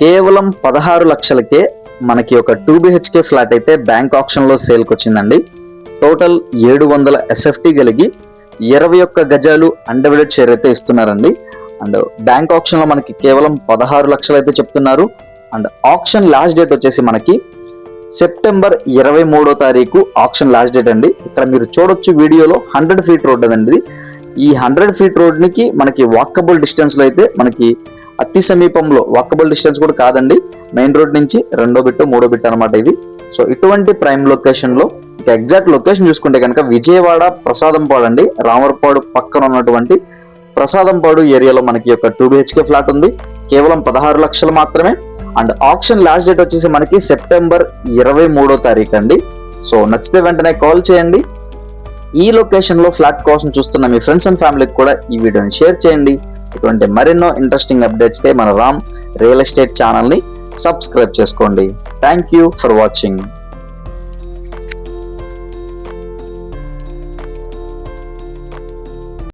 కేవలం 16 లక్షలకే మనకి ఒక 2 BHK ఫ్లాట్ అయితే బ్యాంక్ ఆప్షన్లో సేల్కి వచ్చిందండి. టోటల్ 700 SFT కలిగి 21 గజాలు అన్డివైడెడ్ షేర్ అయితే ఇస్తున్నారండి. అండ్ బ్యాంక్ ఆప్షన్లో మనకి కేవలం 16 లక్షలు అయితే చెప్తున్నారు. అండ్ ఆప్షన్ లాస్ట్ డేట్ వచ్చేసి మనకి సెప్టెంబర్ 23వ తారీఖు ఆప్షన్ లాస్ట్ డేట్ అండి. ఇక్కడ మీరు చూడొచ్చు వీడియోలో 100 ఫీట్ రోడ్ అదండి. ఈ 100 ఫీట్ రోడ్నికి మనకి వాకబుల్ డిస్టెన్స్లో అయితే మనకి అతి సమీపంలో, వాకబుల్ డిస్టెన్స్ కూడా కాదండి, మెయిన్ రోడ్ నుంచి 2వ బిట్ 3వ బిట్ అనమాట ఇది. సో ఇటువంటి ప్రైమ్ లొకేషన్లో ఇక ఎగ్జాక్ట్ లొకేషన్ చూసుకుంటే కనుక విజయవాడ ప్రసాదంపాడు అండి, రామర్పాడు పక్కన ఉన్నటువంటి ప్రసాదంపాడు ఏరియాలో మనకి ఒక 2 BHK ఫ్లాట్ ఉంది. కేవలం 16 లక్షలు మాత్రమే. అండ్ ఆప్షన్ లాస్ట్ డేట్ వచ్చేసి మనకి సెప్టెంబర్ 23వ తారీఖు అండి. సో నచ్చితే వెంటనే కాల్ చేయండి. ఈ లొకేషన్లో ఫ్లాట్ కోసం చూస్తున్న మీ ఫ్రెండ్స్ అండ్ ఫ్యామిలీకి కూడా ఈ వీడియోని షేర్ చేయండి. ఇటువంటి మరెన్నో ఇంట్రెస్టింగ్ అప్డేట్స్కి మన రామ్ రియల్ ఎస్టేట్ ఛానల్ని సబ్స్క్రైబ్ చేసుకోండి. Thank you for watching.